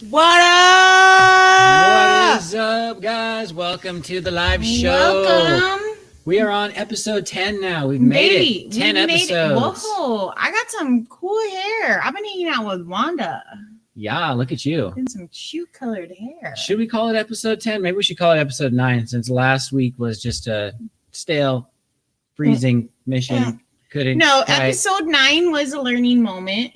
What up? What is up, guys? Welcome to the live show. Welcome. We are on episode 10 now. We've made it. 10 episodes. Whoa, I got some cool hair. I've been hanging out with Wanda. Yeah, look at you. And some cute colored hair. Should we call it episode 10? Maybe we should call it episode 9 since last week was just a stale, freezing mission. Couldn't. No, quite. episode 9 was a learning moment.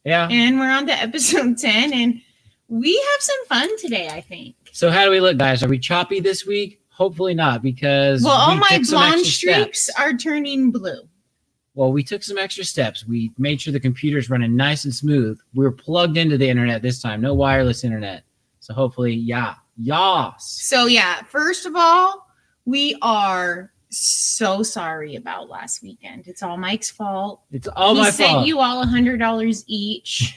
Yeah. And we're on to episode 10 and we have some fun today, I think. So how do we look, guys? Are we choppy this week? Hopefully not, because all we my took some blonde extra streaks steps. are turning blue. Well, we took some extra steps. We made sure the computer's running nice and smooth. We were plugged into the internet this time. No wireless internet. So hopefully, yas. So yeah, first of all, we are so sorry about last weekend. It's all Mike's fault. It's all my fault. He sent you all $100 each.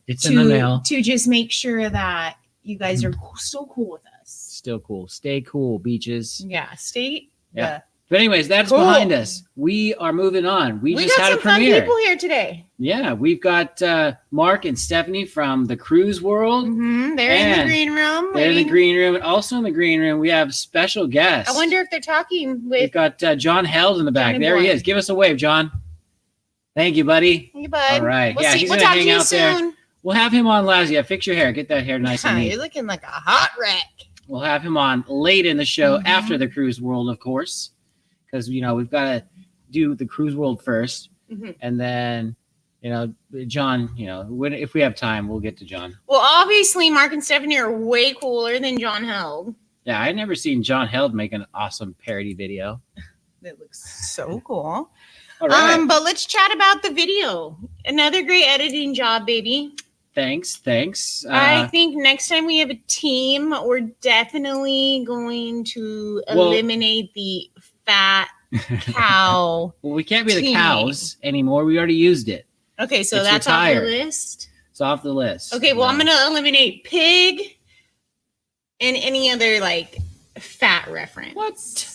It's in the mail. To just make sure that you guys are still cool with us. Still cool. Stay cool, beaches. Yeah, stay. Yeah. But anyways, that's Cool. behind us. We are moving on. We just got had some a premiere. fun people here today. Yeah, we've got Mark and Stephanie from the Cruise World. Mm-hmm. They're in the And green room. They're in the waiting. green room. And also in the green room, we have special guests. I wonder if they're talking We've with got John Held in the back. Johnny There he boy. is. Give us a wave, John. Thank you, buddy. you, bud. All right. We'll Yeah, see. he's We'll gonna talk hang to you out there. soon. We'll have him on last. Yeah, fix your hair. Get that hair nice and neat. You're looking like a hot wreck. We'll have him on late in the show Mhm. after the Cruise World, of course, because we've got to do the Cruise World first, Mhm. and then John. If we have time, we'll get to John. Well, obviously, Mark and Stephanie are way cooler than John Held. Yeah, I'd never seen John Held make an awesome parody video. That looks so cool. All right, But let's chat about the video. Another great editing job, baby. thanks. I think next time we have a team, we're definitely going to Well- eliminate the fat cow. Well, we can't be the team. cows anymore. We already used it. Okay, so It's that's retired. off the list. It's off the list. Okay, well, I'm No. going to eliminate pig and any other fat reference. What?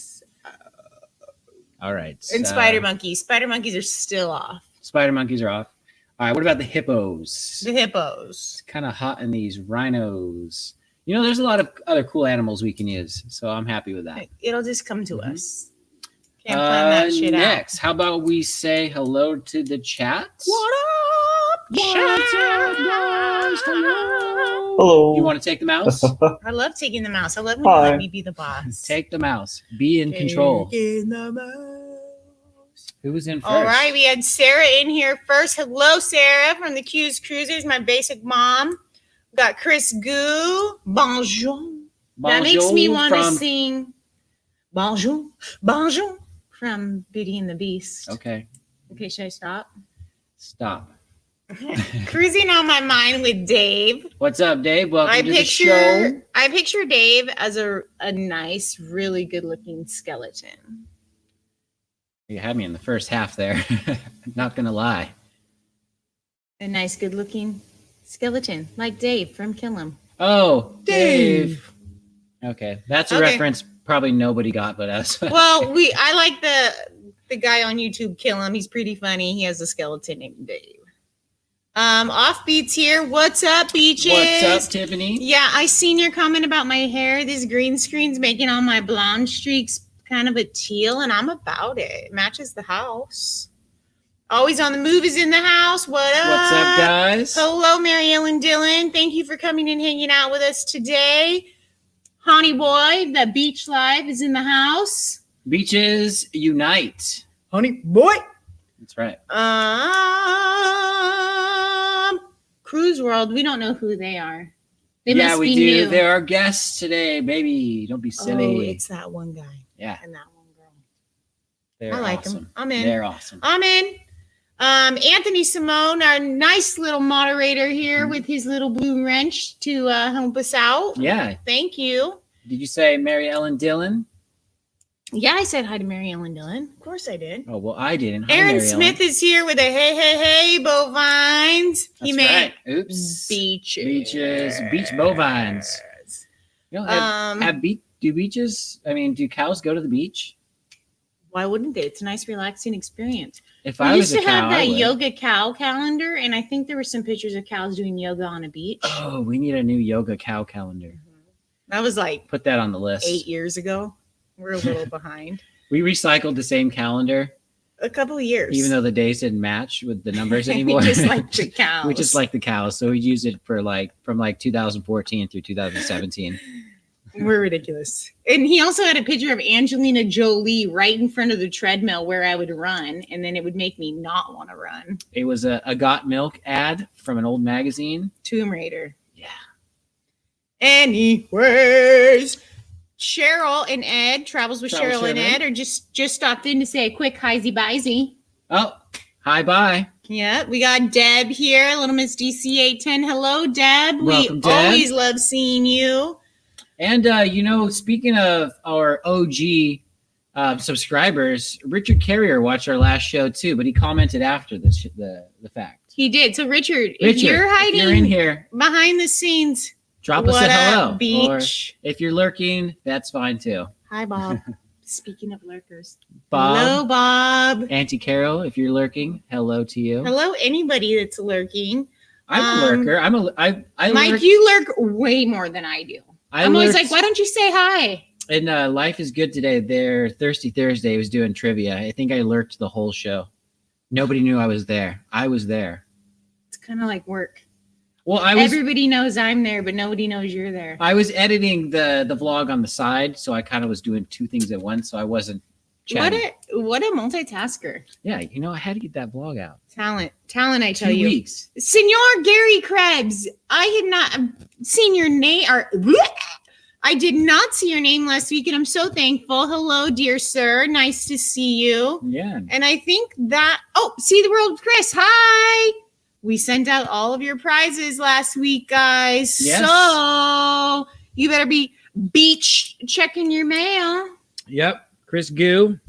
All right. And spider monkeys. Spider monkeys are still off. Spider monkeys are off. All right. What about the hippos? The hippos. It's kind of hot in these rhinos. You know, there's a lot of other cool animals we can use, so I'm happy with that. It'll just come to us. Can't plan that shit next, how about we say hello to the chat? What up? What's up, guys? Hello. Hello. You want to take the mouse? I love taking the mouse. I love when you Hi. let me be the boss. Take the mouse. Be in control. Taking the mouse. Who was in first? All right, we had Sarah in here first. Hello, Sarah from the Q's Cruisers, my basic mom. We got Chris Goo. Bonjour. That makes me want to sing Bonjour. Bonjour from Beauty and the Beast. Okay. Okay, should I stop? Stop. Cruising on my mind with Dave. What's up, Dave? Welcome to the show. I picture Dave as a nice, really good-looking skeleton. You had me in the first half there. Not gonna lie. A nice, good-looking skeleton, like Dave from Kill 'Em. Oh, Dave. Okay, that's a reference probably nobody got but us. Well, I like the guy on YouTube, Kill 'Em. He's pretty funny. He has a skeleton named Dave. Offbeats here. What's up, Beaches? What's up, Tiffany? Yeah, I seen your comment about my hair. This green screen's making all my blonde streaks kind of a teal, and I'm about it. It matches the house. Always on the move is in the house. What up? What's up, guys? Hello, Mary Ellen Dillon. Thank you for coming and hanging out with us today. Honey Boy, the Beach Live is in the house. Beaches unite. Honey Boy. That's right. Cruise World, we don't know who they are. They yeah, must we be do. new. They're our guests today, baby. Don't be silly. Oh, it's that one guy. Yeah. And that one girl. They're I like awesome. them. I'm in. They're awesome. I'm in. Anthony Simone, our nice little moderator here with his little blue wrench to help us out. Yeah. Thank you. Did you say Mary Ellen Dillon? Yeah, I said hi to Mary Ellen Dillon. Of course I did. Oh, well, I didn't. Hi, Aaron Mary Smith Ellen. is here with a hey, bovines. He That's made right. Oops. beaches. Beach bovines. You know, do beaches, do cows go to the beach? Why wouldn't they? It's a nice, relaxing experience. If We I used was a to cow, have I that would. yoga cow calendar, and I think there were some pictures of cows doing yoga on a beach. Oh, we need a new yoga cow calendar. That was like Put that on the list. 8 years ago. We're a little behind. We recycled the same calendar, A couple of years. even though the days didn't match with the numbers anymore. we just like the cows. We just like the cows, so we use it for from 2014 through 2017. We're ridiculous. And he also had a picture of Angelina Jolie right in front of the treadmill where I would run, and then it would make me not want to run. It was a Got Milk ad from an old magazine. Tomb Raider. Yeah. Anyways, Cheryl and Ed, Travels with Travels Cheryl and with Ed, are just stopped in to say a quick hi-zy-bye-zy. Oh, hi, bye. Yeah, we got Deb here, Little Miss DC 810. Hello, Deb. Welcome, we Deb. always love seeing you. And, speaking of our OG subscribers, Richard Carrier watched our last show, too, but he commented after the fact. He did. So, Richard, if you're hiding you're in here, behind the scenes, drop us what a hello. up, beach? Or if you're lurking, that's fine, too. Hi, Bob. Speaking of lurkers. Bob. Hello, Bob. Auntie Carol, if you're lurking, hello to you. Hello, anybody that's lurking. I'm a lurker. I Mike, lurk. you lurk way more than I do. I'm always like, why don't you say hi? And Life is Good today. Their Thirsty Thursday was doing trivia. I think I lurked the whole show. Nobody knew I was there. I was there. It's kind of like work. Well, everybody knows I'm there, but nobody knows you're there. I was editing the vlog on the side, so I kind of was doing two things at once, so I wasn't chatting. What a multitasker. Yeah, I had to get that vlog out. Talent, I tell 2 you. weeks. Senor Gary Krebs, I had not seen your name, I did not see your name last week, and I'm so thankful. Hello, dear sir. Nice to see you. Yeah. And I think see the world, Chris. Hi. We sent out all of your prizes last week, guys. Yes. So you better be beach checking your mail. Yep. Chris Goo,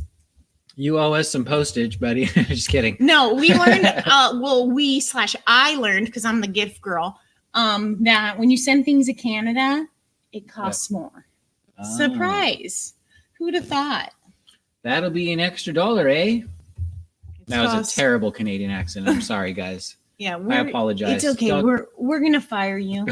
you owe us some postage, buddy. Just kidding. No, we learned, I learned, because I'm the gift girl, that when you send things to Canada, it costs more. Oh. Surprise. Who'd have thought? That'll be an extra $1, eh? That was Sauce. a terrible Canadian accent. I'm sorry, guys. Yeah, I apologize. It's okay. Don't- We're gonna fire you.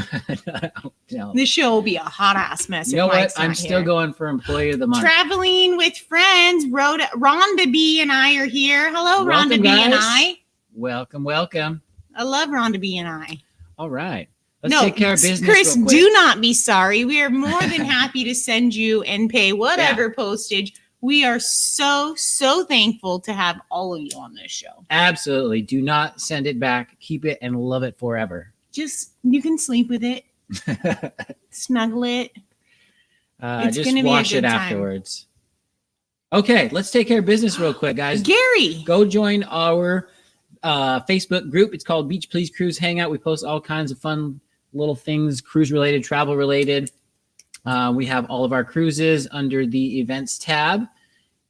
No. This show will be a hot ass mess. You know if what? Mike's I'm not still here. going for Employee of the Month. Traveling with friends. Rhonda B and I are here. Hello, Welcome, Rhonda B and guys. I. Welcome. I love Rhonda B and I. All right. Let's take care of business Chris, real quick. do not be sorry. We are more than happy to send you and pay whatever postage. We are so thankful to have all of you on this show. Absolutely. Do not send it back. Keep it and love it forever. Just, you can sleep with it, snuggle it. It's just gonna be a wash it good time. afterwards. Okay, let's take care of business real quick, guys. Gary. Go join our Facebook group. It's called Beach Please Cruise Hangout. We post all kinds of fun little things, cruise related, travel related. We have all of our cruises under the events tab.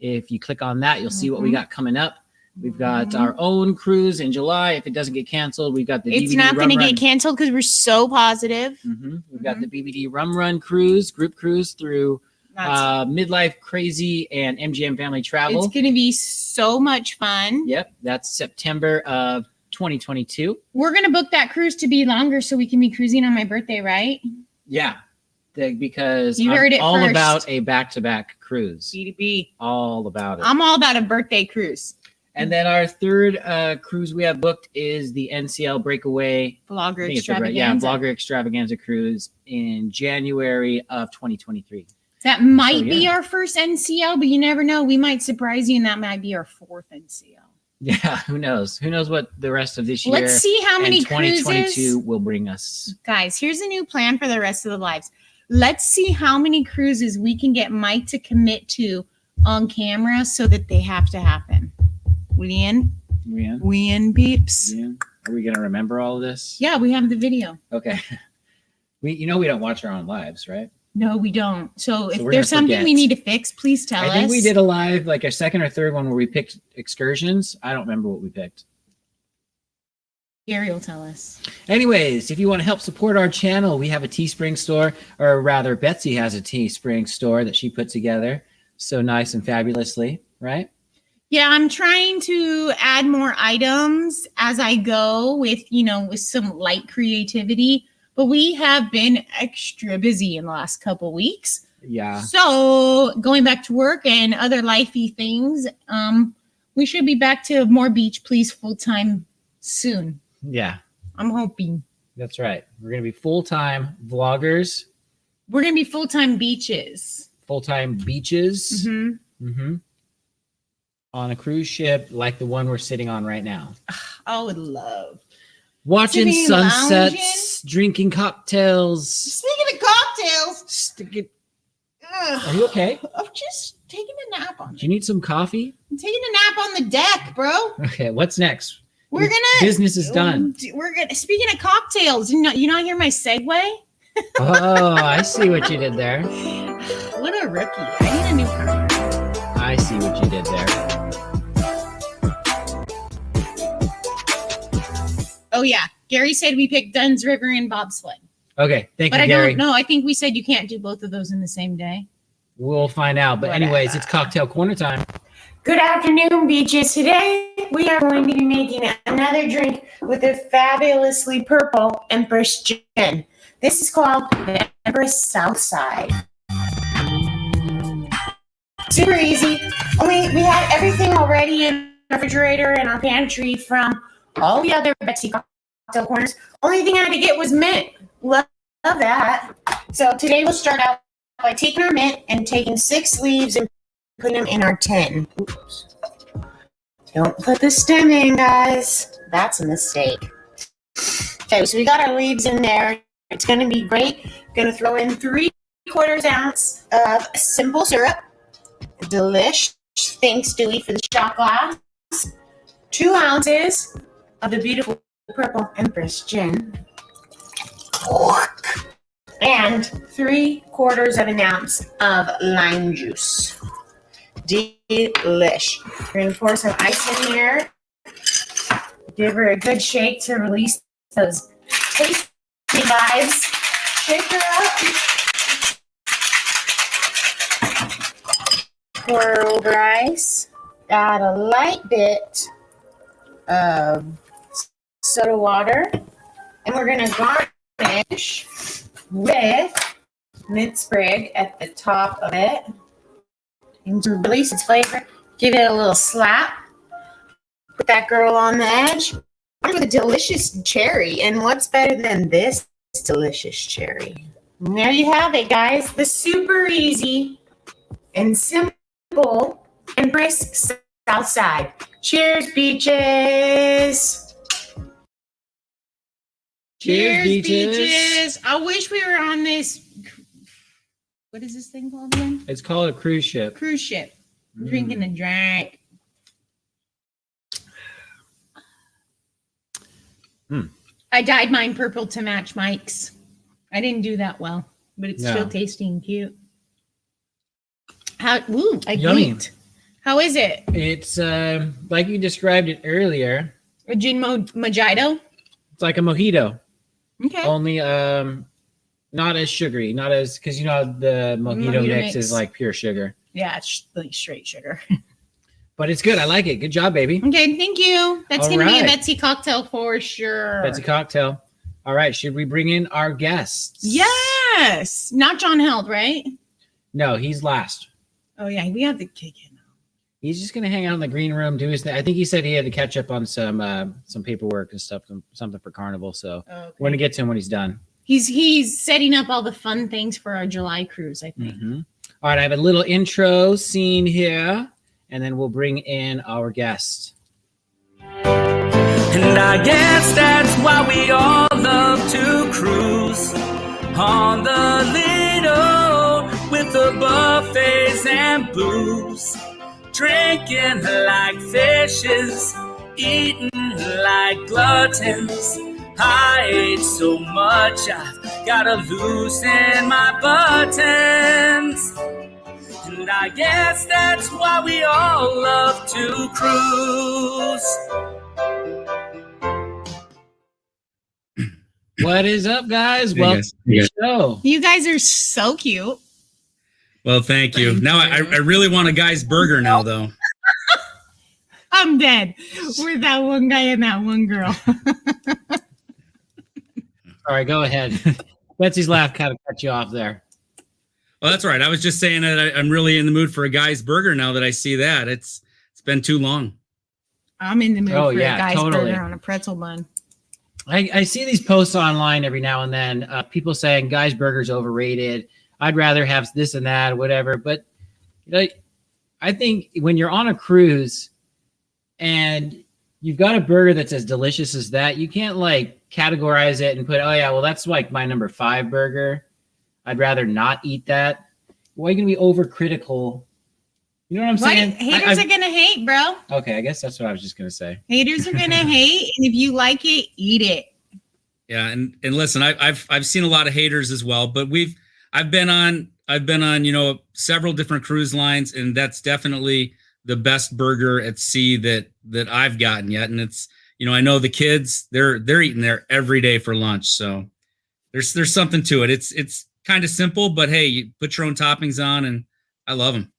If you click on that, you'll see what we got coming up. We've got our own cruise in July. If it doesn't get canceled, we've got the It's BBD not going to Rum get canceled because we're so positive. Run. We've got the BBD Rum Run cruise, group cruise through Midlife Crazy and MGM Family Travel. It's going to be so much fun. Yep, that's September of 2022. We're going to book that cruise to be longer so we can be cruising on my birthday, right? Yeah, because You heard I'm it all first. about a back-to-back cruise. B2B. All about it. I'm all about a birthday cruise. And then our third cruise we have booked is the NCL Breakaway. Vlogger I think it's the extravaganza. Vlogger Extravaganza cruise in January of 2023. That might So, be yeah. our first NCL, but you never know. We might surprise you, and that might be our fourth NCL. Yeah, who knows? Who knows what the rest of this year Let's see how many and 2022 cruises. will bring us. Guys, here's a new plan for the rest of the lives. Let's see how many cruises we can get Mike to commit to on camera so that they have to happen. We in? We in, peeps? Yeah. Are we gonna remember all of this? Yeah, we have the video. Okay. We don't watch our own lives, right? No, we don't. So if we're there's gonna something forget. we need to fix, please tell us. I think we did a live, like a second or third one where we picked excursions. I don't remember what we picked. Gary will tell us. Anyways, if you want to help support our channel, we have a Teespring store, or rather, Betsy has a Teespring store that she put together so nice and fabulously, right? Yeah, I'm trying to add more items as I go with some light creativity, but we have been extra busy in the last couple weeks. Yeah. So going back to work and other lifey things, we should be back to more Beach Please full-time soon. Yeah, I'm hoping. that's right. We're going to be full-time vloggers, We're going to be full-time beaches. full-time beaches. Mm-hmm. On a cruise ship like the one we're sitting on right now. I would love. Watching Sitting, sunsets, drinking cocktails. Speaking of cocktails, Are you okay? I'm just taking a nap on Do you need some coffee? I'm taking a nap on the deck, bro. Okay, what's next? We're gonna Business is done. We're gonna. Speaking of cocktails, you not hear my segue? Oh, I see what you did there. What a rookie! I need a new car. I see what you did there. Oh yeah, Gary said we picked Dunn's River and bobsled, Okay, thank but you, I Gary. don't know. I think we said you can't do both of those in the same day. We'll find out. But anyways, it's cocktail corner time. Good afternoon, beaches. Today we are going to be making another drink with a fabulously purple Empress gin. This is called the Empress Southside. Super easy. Only we had everything already in our refrigerator and our pantry from all the other Betsy cocktail corners. Only thing I had to get was mint. Love that. So today we'll start out by taking our mint and taking 6 leaves and putting them in our tin. Oops. Don't put the stem in, guys. That's a mistake. Okay, so we got our leaves in there. It's going to be great. Going to throw in 3/4 ounce of simple syrup. Delish. Thanks, Dewey, for the shot glass. 2 ounces of the beautiful purple Empress gin. And 3/4 ounce of lime juice. Delish. We're going to pour some ice in here. Give her a good shake to release those tasty vibes. Shake her up. pour over ice. Add a light bit of soda water. And we're going to garnish with mint sprig at the top of it. And to release its flavor, give it a little slap. Put that girl on the edge. With a delicious cherry. And what's better than this delicious cherry? And there you have it, guys. The super easy and simple and brisk South Side. Cheers, beaches. Cheers, beaches. I wish we were on this. What is this thing called again? It's called a cruise ship. Cruise ship. Drinking a drink. I dyed mine purple to match Mike's. I didn't do that well, but it's still tasting cute. I blinked. How is it? It's like you described it earlier. A gin mojito? It's like a mojito. Okay. Only not as sugary, not as, because you know the mojito mix is like pure sugar. Yeah, it's like straight sugar. But it's good. I like it. Good job, baby. Okay, thank you. That's going to be a Betsy cocktail for sure. Betsy cocktail. All right. Should we bring in our guests? Yes. Not John Held, right? No, he's last. Oh, yeah. We have to kick him out. He's just going to hang out in the green room, do his thing. I think he said he had to catch up on some paperwork and stuff, something for Carnival. So we're going to get to him when he's done. He's setting up all the fun things for our July cruise, I think. Mm-hmm. All right. I have a little intro scene here. And then we'll bring in our guest. And I guess that's why we all love to cruise on the Lido with the buffets and booze, drinking like fishes, eating like gluttons. I ate so much I've gotta loosen my buttons. And I guess that's why we all love to cruise. What is up, guys? Welcome to the show. You guys are so cute. Well, thank you. Now I really want a guy's burger now, though. I'm dead. We're that one guy and that one girl. All right, go ahead. Betsy's laugh kind of cut you off there. Well, that's right. I was just saying that I'm really in the mood for a guy's burger now that I see that. It's been too long. I'm in the mood for a guy's burger on a pretzel bun. I see these posts online every now and then, people saying guys' burgers overrated. I'd rather have this and that, whatever. But you know, I think when you're on a cruise and you've got a burger that's as delicious as that, you can't like categorize it and put, oh yeah, well that's like my number 5 burger. I'd rather not eat that. Why are you going to be overcritical? You know what I'm saying? Haters are going to hate, bro. Okay, I guess that's what I was just going to say. Haters are going to hate, and if you like it, eat it. Yeah, and listen, I've seen a lot of haters as well, but I've been on several different cruise lines, and that's definitely the best burger at sea that I've gotten yet. And it's, I know the kids, they're eating there every day for lunch, so there's something to it. It's kind of simple, but hey, you put your own toppings on, and I love them.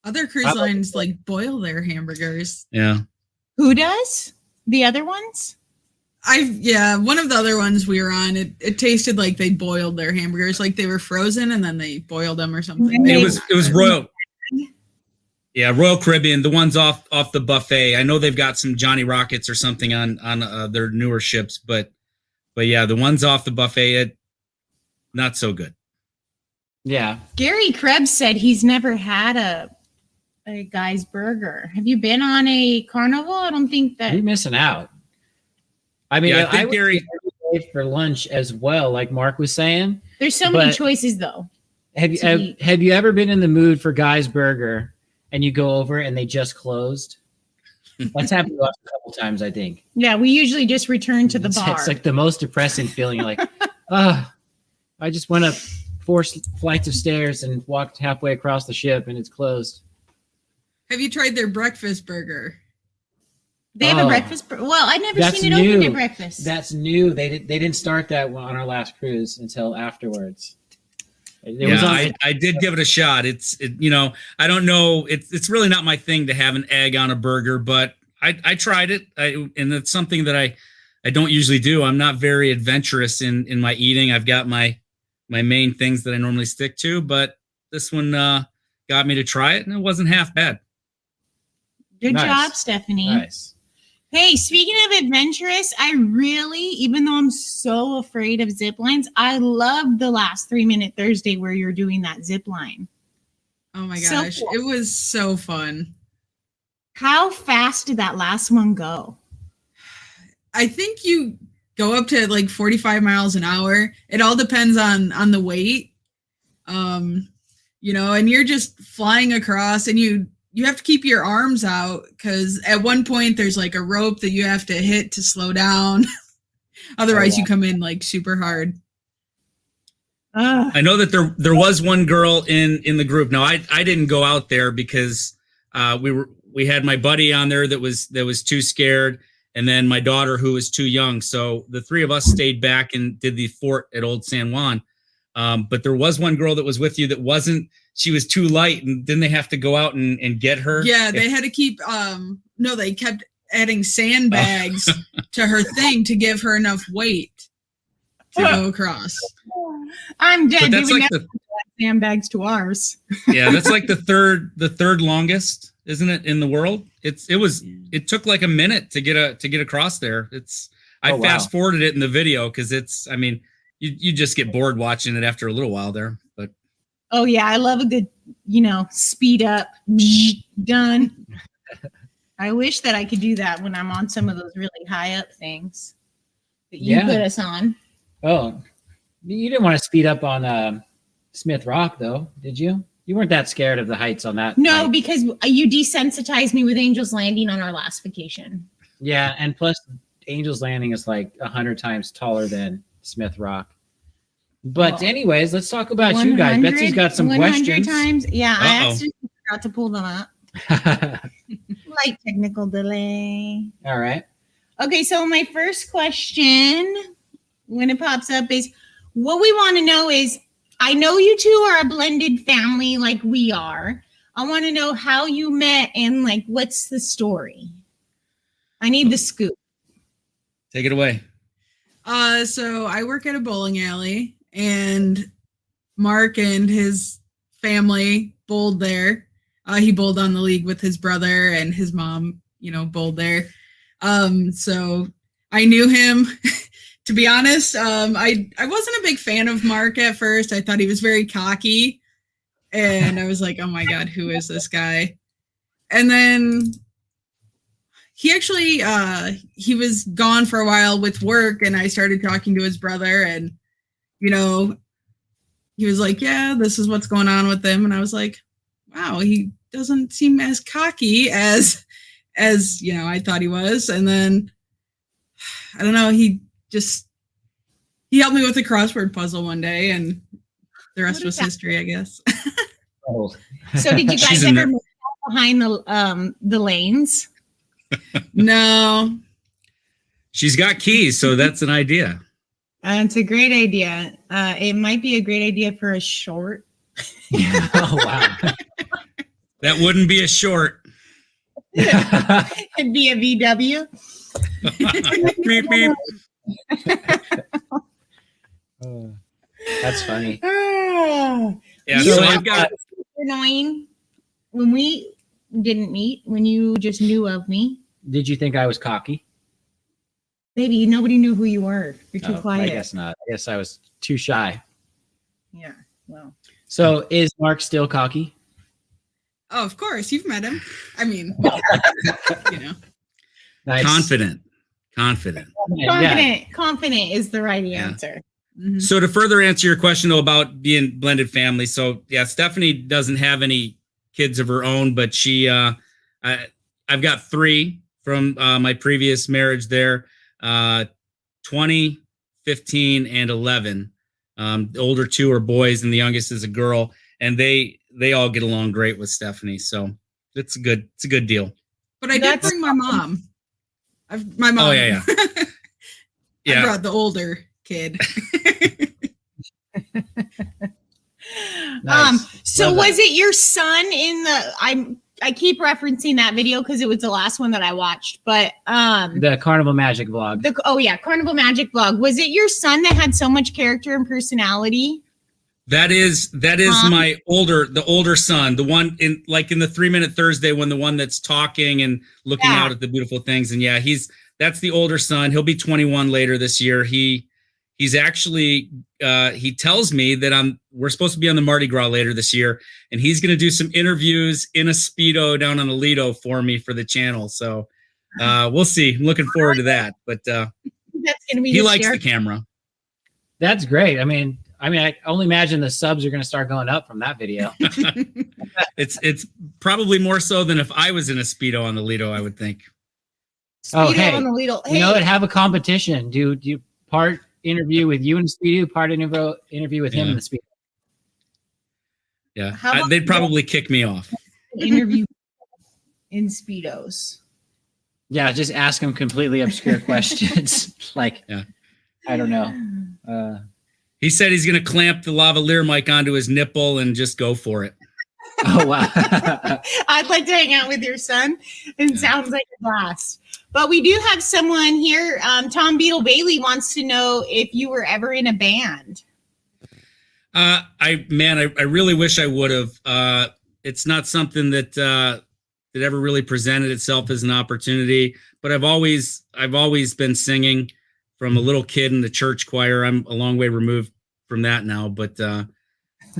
Other cruise lines like boil their hamburgers. Yeah. Who does? The other ones? One of the other ones we were on, it tasted like they boiled their hamburgers, like they were frozen and then they boiled them or something. It was Royal. Yeah, Royal Caribbean, the ones off the buffet. I know they've got some Johnny Rockets or something on their newer ships, but yeah, the ones off the buffet, not so good. Yeah. Gary Krebs said he's never had a guy's burger. Have you been on a Carnival? I don't think that. You're missing out. I mean, yeah, I think Gary for lunch as well, like Mark was saying. There's so many choices though. Have you ever been in the mood for Guy's Burger and you go over and they just closed? That's happened to us a couple times, I think. Yeah, we usually just return to the bar. It's like the most depressing feeling. You're like, I just went up 4 flights of stairs and walked halfway across the ship and it's closed. Have you tried their breakfast burger? They have a breakfast. Well, I've never seen it open at breakfast. That's new. They didn't start that on our last cruise until afterwards. I did give it a shot. I don't know. It's really not my thing to have an egg on a burger, but I tried it. And it's something that I don't usually do. I'm not very adventurous in my eating. I've got my main things that I normally stick to, but this one got me to try it, and it wasn't half bad. Good job, Stephanie. Nice. Hey, speaking of adventurous, I really, even though I'm so afraid of zip lines, I loved the last 3 Minute Thursday where you're doing that zip line. Oh my gosh, cool. It was so fun. How fast did that last one go? I think you go up to like 45 miles an hour. It all depends on the weight. And you're just flying across, and you have to keep your arms out because at one point there's like a rope that you have to hit to slow down. Otherwise, you come in like super hard. I know that there was one girl in the group. Now I didn't go out there because we had my buddy on there that was too scared, and then my daughter who was too young. So the three of us stayed back and did the fort at Old San Juan. But there was one girl that was with you that wasn't. She was too light, and then they have to go out and get her. Yeah, they had to keep. They kept adding sandbags to her thing to give her enough weight to go across. I'm dead. That's like sandbags to ours. Yeah, that's like the third longest, isn't it, in the world? It took like a minute to get across there. I fast forwarded it in the video because you just get bored watching it after a little while there, but. Oh yeah, I love a good, speed up, done. I wish that I could do that when I'm on some of those really high up things that you put us on. Oh, you didn't want to speed up on Smith Rock though, did you? You weren't that scared of the heights on that. No, height. because you desensitized me with Angel's Landing on our last vacation. Yeah, and plus Angel's Landing is like 100 times taller than Smith Rock. But anyways, let's talk about you guys. Betsy's got some 100 questions. Times. Yeah, I actually forgot to pull them up. Like technical delay. All right. Okay, so my first question when it pops up is what we want to know is, I know you two are a blended family like we are. I want to know how you met and like what's the story. I need the scoop. Take it away. So I work at a bowling alley. And Mark and his family bowled there. He bowled on the league with his brother, and his mom, bowled there. So I knew him. To be honest, I wasn't a big fan of Mark at first. I thought he was very cocky. And I was like, oh my God, who is this guy? And then he actually, he was gone for a while with work, and I started talking to his brother, and he was like, yeah, this is what's going on with them. And I was like, wow, he doesn't seem as cocky as I thought he was. And then, I don't know, he helped me with a crossword puzzle one day, and the rest was history, I guess. So did you guys ever move behind the lanes? No. She's got keys, so that's an idea. It's a great idea. It might be a great idea for a short. Oh, wow. That wouldn't be a short. It'd be a VW. Beep, beep. That's funny. Yeah, so I've got annoying when we didn't meet, when you just knew of me. Did you think I was cocky? Baby, nobody knew who you were. You're too quiet. I guess not. I guess I was too shy. Yeah, well. So is Mark still cocky? Oh, of course. You've met him. I mean, Nice. confident. Confident is the right answer. Mm-hmm. So to further answer your question though about being blended family, so yeah, Stephanie doesn't have any kids of her own, but she, I've got 3 from my previous marriage there, 20, 15, and 11. The older 2 are boys, and the youngest is a girl, and they all get along great with Stephanie. So it's a good deal. But I did bring my mom. My mom. Oh yeah. I brought the older kid. Nice. So Love was that. it your son in the? I keep referencing that video because it was the last one that I watched. But The Carnival Magic vlog. Carnival Magic vlog. Was it your son that had so much character and personality? That is my older son, the one in the 3-Minute Thursday one, the one that's talking and looking out at the beautiful things. And yeah, that's the older son. He'll be 21 later this year. He's actually he tells me that we're supposed to be on the Mardi Gras later this year, and he's going to do some interviews in a Speedo down on Aledo for me for the channel. So we'll see. I'm looking forward to that. But That's going to be. he likes the camera. That's great. I mean, I only imagine the subs are going to start going up from that video. It's probably more so than if I was in a Speedo on the Lido, I would think. Oh, Speedo hey, on the Lidl. you know what? Have a competition. Do you part interview with you in the Speedo, part interview with him in the Speedo? Yeah, they'd probably kick me off. Interview in Speedos. Yeah, just ask him completely obscure questions. Like, I don't know. He said he's going to clamp the lavalier mic onto his nipple and just go for it. Oh, wow. I'd like to hang out with your son. It sounds like a blast. But we do have someone here. Tom Beetle Bailey wants to know if you were ever in a band. I really wish I would have. It's not something that ever really presented itself as an opportunity. But I've always been singing from a little kid in the church choir. I'm a long way removed from that now, but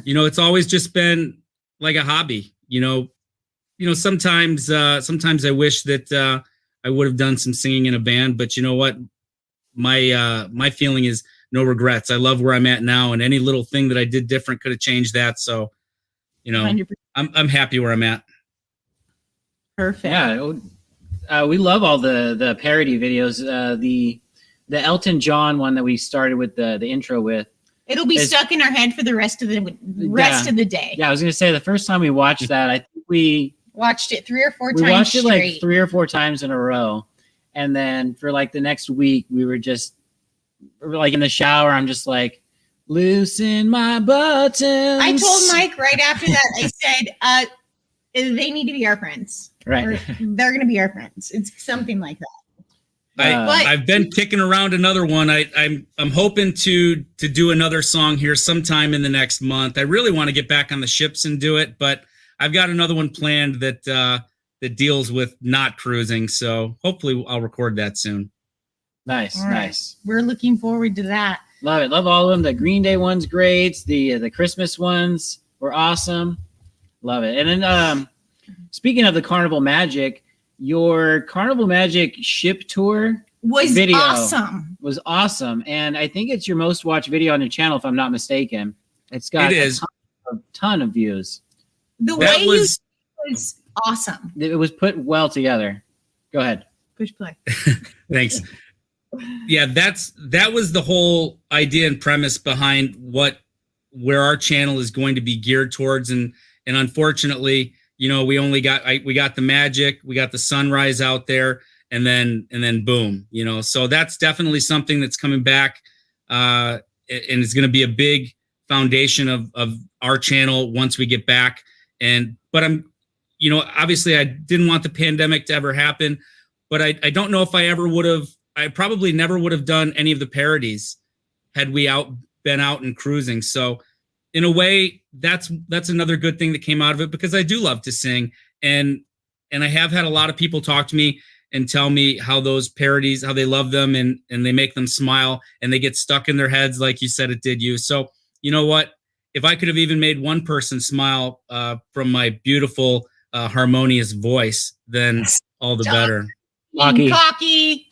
it's always just been like a hobby. Sometimes I wish that I would have done some singing in a band, but you know what? My feeling is no regrets. I love where I'm at now, and any little thing that I did different could have changed that. So, 100%. I'm happy where I'm at. Perfect. Yeah, we love all the parody videos. The Elton John one that we started with the intro with. It'll be stuck in our head for the rest of the day. Yeah, I was gonna say the first time we watched that, I think we watched it 3 or 4 times. We watched it straight. like 3 or 4 times in a row, and then for like the next week, we were like in the shower. I'm just like, loosen my buttons. I told Mike right after that. I said, they need to be our friends. Right. Or they're going to be our friends. It's something like that. I've been kicking around another one. I'm hoping to do another song here sometime in the next month. I really want to get back on the ships and do it, but I've got another one planned that deals with not cruising. So hopefully I'll record that soon. Nice, right. Nice. We're looking forward to that. Love it. Love all of them. The Green Day one's great. The Christmas ones were awesome. Love it. And then speaking of the Carnival Magic, your Carnival Magic ship tour was awesome. And I think it's your most watched video on your channel, if I'm not mistaken. It's got a ton of views. The way you was awesome. It was put well together. Go ahead. Push play. Thanks. Yeah, that was the whole idea and premise behind where our channel is going to be geared towards. And unfortunately, we got the magic, we got the sunrise out there, and then boom, so that's definitely something that's coming back. And it's going to be a big foundation of our channel once we get back. But I'm, obviously I didn't want the pandemic to ever happen, but I don't know if I probably never would have done any of the parodies had we been out and cruising. So in a way, that's another good thing that came out of it, because I do love to sing, and I have had a lot of people talk to me and tell me how those parodies, how they love them, and they make them smile, and they get stuck in their heads like you said it did you. So you know what? If I could have even made one person smile from my beautiful harmonious voice, then all the better. Cocky.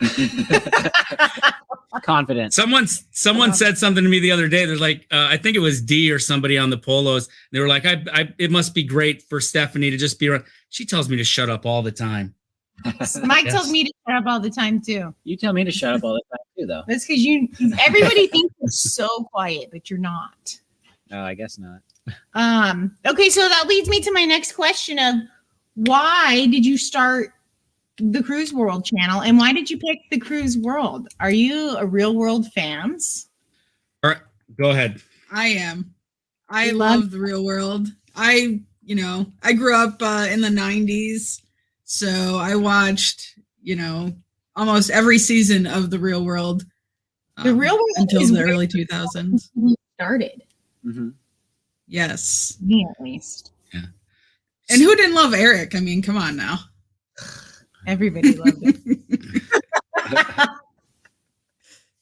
Confident. Someone said something to me the other day. There's like, I think it was D or somebody on the polos. They were like, it must be great for Stephanie to just be around. She tells me to shut up all the time. Mike tells me to shut up all the time too. You tell me to shut up all the time too, though. That's because everybody thinks you're so quiet, but you're not. Oh, I guess not. Okay, so that leads me to my next question of why did you start the Cruise World channel, and why did you pick the Cruise World? Are you a Real World fans? All right, go ahead. I am. I love The Real World. I grew up in the 90s, so I watched, almost every season of The Real World. The Real World until the early 2000s. Started. Mm-hmm. Yes. Me at least. Yeah. And who didn't love Eric? I mean, come on now. Everybody loved it.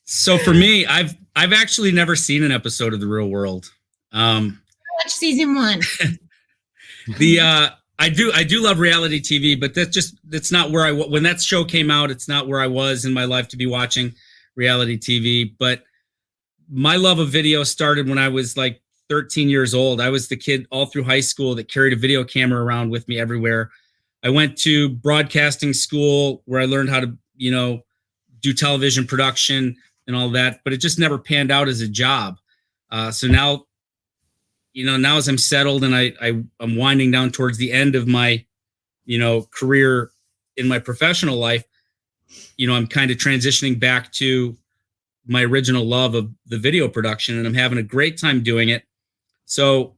So for me, I've actually never seen an episode of The Real World. Watch season 1. I do love reality TV, but that's not where when that show came out, it's not where I was in my life to be watching reality TV. But my love of video started when I was like 13 years old. I was the kid all through high school that carried a video camera around with me everywhere. I went to broadcasting school where I learned how to, do television production and all that, but it just never panned out as a job. So now, now as I'm settled and I'm winding down towards the end of my, career in my professional life, I'm kind of transitioning back to my original love of the video production, and I'm having a great time doing it. So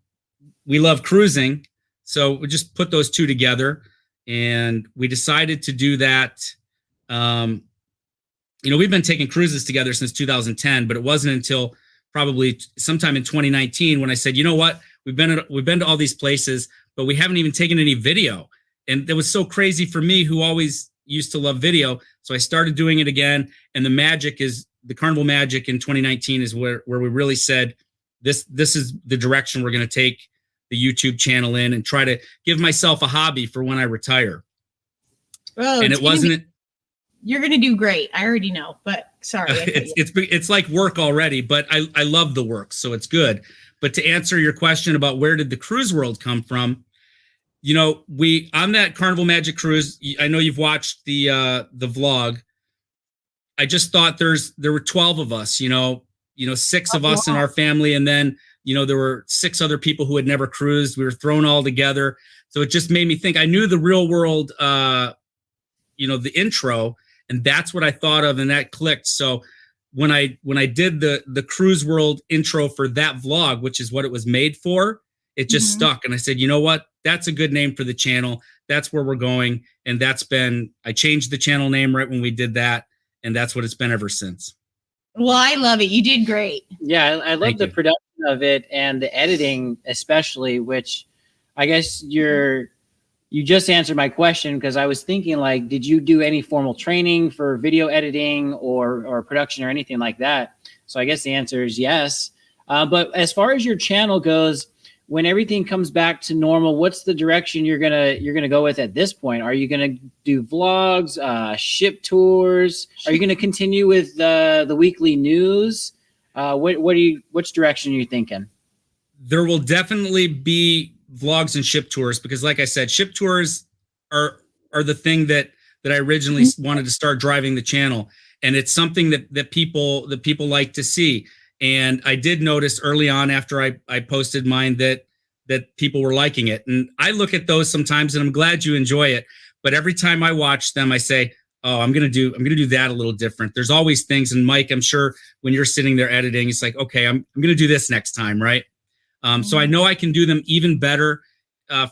we love cruising. So we just put those two together, and we decided to do that. We've been taking cruises together since 2010, but it wasn't until probably sometime in 2019 when I said, you know what, we've been to all these places, but we haven't even taken any video. And it was so crazy for me, who always used to love video. So I started doing it again. And the Carnival Magic in 2019 is where we really said, this is the direction we're going to take the YouTube channel in, and try to give myself a hobby for when I retire. Oh, and it wasn't. You're going to do great. I already know, but sorry. It's like work already, but I love the work, so it's good. But to answer your question about where did the cruise world come from, on that Carnival Magic cruise, I know you've watched the vlog. I just thought there were 12 of us, 6 of us in our family, and then there were 6 other people who had never cruised. We were thrown all together, so it just made me think. I knew The Real World, the intro. And that's what I thought of, and that clicked. So when I did the Cruise World intro for that vlog, which is what it was made for, it just stuck. And I said, you know what? That's a good name for the channel. That's where we're going. And I changed the channel name right when we did that. And that's what it's been ever since. Well, I love it. You did great. Yeah, I love the production of it and the editing especially, which I guess you just answered my question, because I was thinking, like, did you do any formal training for video editing or production or anything like that? So I guess the answer is yes. But as far as your channel goes, when everything comes back to normal, what's the direction you're gonna go with at this point? Are you gonna do vlogs, ship tours? Are you gonna continue with the weekly news? Which direction are you thinking? There will definitely be vlogs and ship tours, because like I said, ship tours are the thing that I originally wanted to start driving the channel. And it's something that people like to see. And I did notice early on after I posted mine that people were liking it. And I look at those sometimes, and I'm glad you enjoy it. But every time I watch them, I say, oh, I'm gonna do that a little different. There's always things. And Mike, I'm sure when you're sitting there editing, it's like, okay, I'm gonna do this next time, right? So I know I can do them even better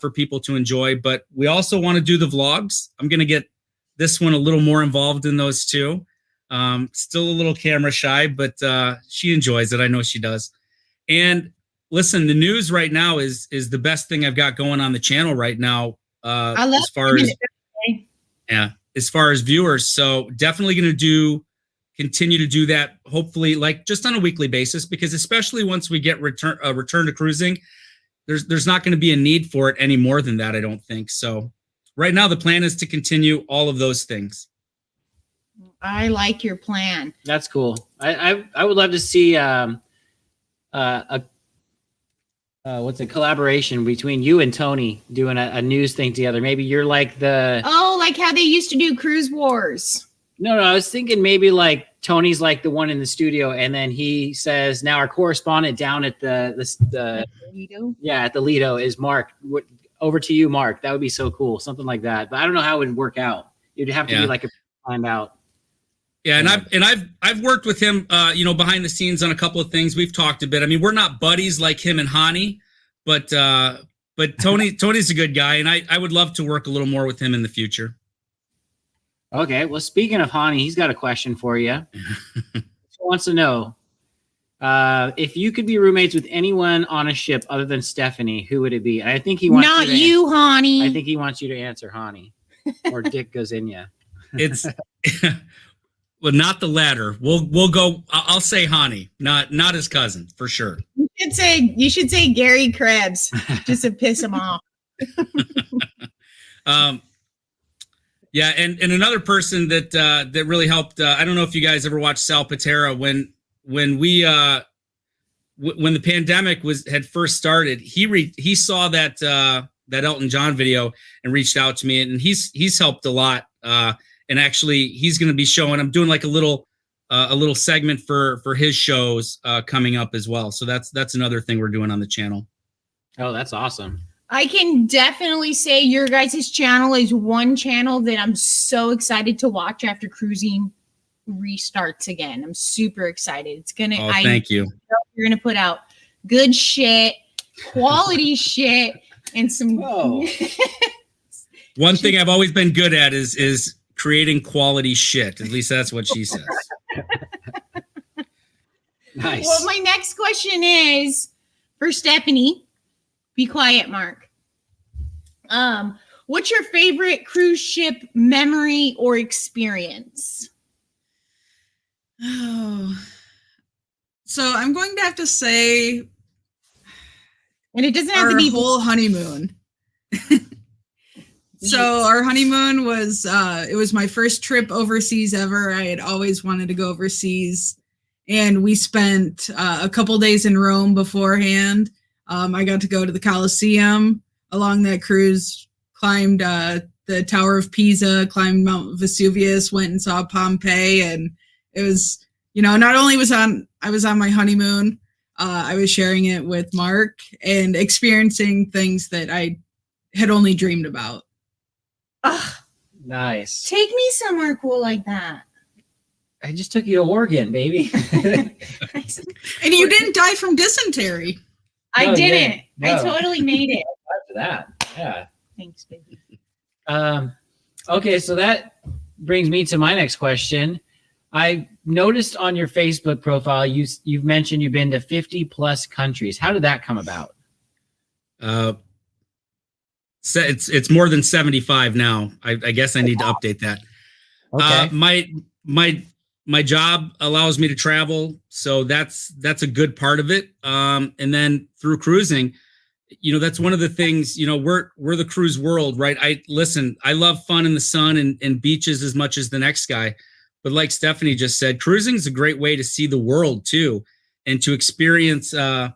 for people to enjoy, but we also want to do the vlogs. I'm going to get this one a little more involved in those too. Still a little camera shy, but she enjoys it. I know she does. And listen, the news right now is the best thing I've got going on the channel right now. I love as far as viewers. So definitely going to continue to do that, hopefully, like just on a weekly basis, because especially once we get return to cruising, there's not going to be a need for it any more than that, I don't think. So right now the plan is to continue all of those things. I like your plan. That's cool. I would love to see what's a collaboration between you and Tony doing a news thing together. Maybe you're like like how they used to do Cruise Wars. No, I was thinking maybe like Tony's like the one in the studio, and then he says, now our correspondent down at the Lido? Yeah, at the Lido is Mark. Over to you, Mark. That would be so cool. Something like that. But I don't know how it would work out. It'd have to be like a time out. Yeah, and I've worked with him, behind the scenes on a couple of things. We've talked a bit. I mean, we're not buddies like him and Hani, but Tony's a good guy, and I would love to work a little more with him in the future. Okay, well, speaking of Hani, he's got a question for you. He wants to know if you could be roommates with anyone on a ship other than Stephanie, who would it be? I think he wants not you, Hani. I think he wants you to answer Hani or Dick Gozinia. It's well, not the latter. We'll go. I'll say Hani, not his cousin for sure. You should say Gary Krebs just to piss him off. Yeah, and another person that really helped. I don't know if you guys ever watched Sal Patera when we when the pandemic had first started. He saw that Elton John video and reached out to me, and he's helped a lot. And actually, he's going to be showing. I'm doing like a little segment for his shows coming up as well. So that's another thing we're doing on the channel. Oh, that's awesome. I can definitely say your guys' channel is one channel that I'm so excited to watch after cruising restarts again. I'm super excited. It's gonna. Oh, thank you. You're gonna put out good shit, quality shit, and some. Whoa. One thing I've always been good at is creating quality shit. At least that's what she says. Nice. Well, my next question is for Stephanie. Be quiet, Mark. What's your favorite cruise ship memory or experience? Oh, so I'm going to have to say, And it doesn't have to our be whole honeymoon. So our honeymoon was, it was my first trip overseas ever. I had always wanted to go overseas. And we spent a couple days in Rome beforehand. I got to go to the Colosseum along that cruise, climbed the Tower of Pisa, climbed Mount Vesuvius, went and saw Pompeii. And it was, not only I was on my honeymoon, I was sharing it with Mark and experiencing things that I had only dreamed about. Ugh, Nice. take me somewhere cool like that. I just took you to Oregon, baby. And you didn't die from dysentery. I No, didn't. yeah, no. I totally made it. After that, yeah. Thanks, baby. Okay, so that brings me to my next question. I noticed on your Facebook profile you've mentioned you've been to 50 plus countries. How did that come about? It's more than 75 now. I guess I need to update that. Okay. My job allows me to travel, so that's a good part of it. And then through cruising, that's one of the things. We're the cruise world, right? I love fun in the sun and beaches as much as the next guy, but like Stephanie just said, cruising is a great way to see the world too, and to experience. One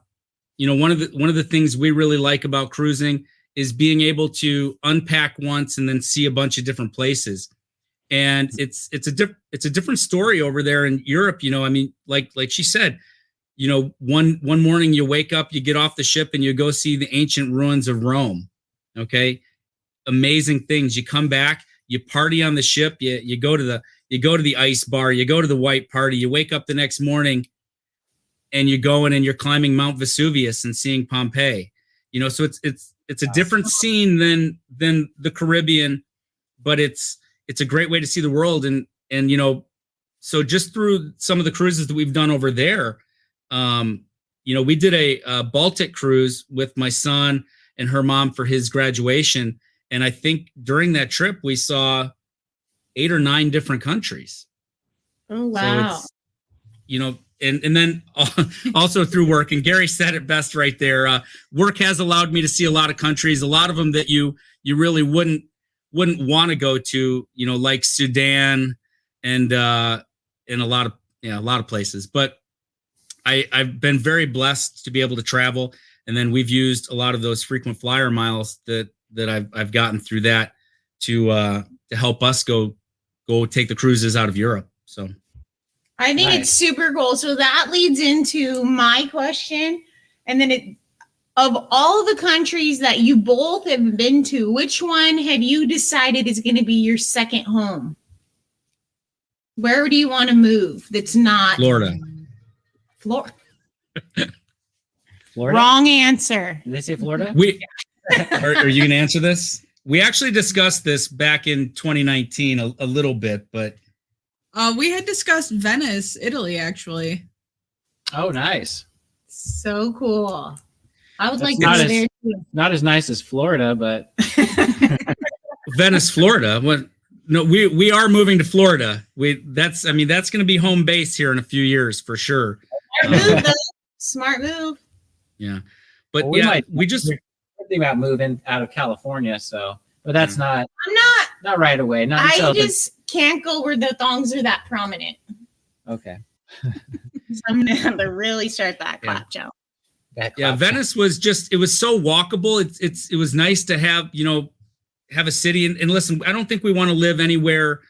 of the things we really like about cruising is being able to unpack once and then see a bunch of different places. And it's a different story over there in Europe. I mean, like she said, one morning you wake up, you get off the ship and you go see the ancient ruins of Rome. Okay. Amazing things. You come back, you party on the ship, you go to the ice bar, you go to the white party, you wake up the next morning and you go in and you're climbing Mount Vesuvius and seeing Pompeii. So it's a different scene than the Caribbean, but it's a great way to see the world. And so just through some of the cruises that we've done over there, we did a Baltic cruise with my son and her mom for his graduation. And I think during that trip, we saw 8 or 9 different countries. Oh, wow. So and then also through work, and Gary said it best right there. Work has allowed me to see a lot of countries, a lot of them that you really wouldn't want to go to, like Sudan and a lot of places. But I've been very blessed to be able to travel, and then we've used a lot of those frequent flyer miles that I've gotten through that to help us go take the cruises out of Europe. So I think Nice. it's super cool. So that leads into my question. And then of all the countries that you both have been to, which one have you decided is going to be your second home? Where do you want to move? That's not Florida. Florida. Florida? Wrong answer. Did they say Florida? Are you going to answer this? We actually discussed this back in 2019 a little bit, but We had discussed Venice, Italy, actually. Oh, nice. So cool. I would That's like to not go as- there too. Not as nice as Florida, but Venice, Florida. What? No, we are moving to Florida. That's going to be home base here in a few years for sure. Smart move, though. Smart move. Yeah, but Well, we just thinking about moving out of California, but that's not I'm not. right away. Not I until just can't go where the thongs are that prominent. okay. So I'm gonna have to really start that Yeah. clap, Joe. Venice was it was so walkable. It was nice to have, have a city and listen, I don't think we want to live anywhere.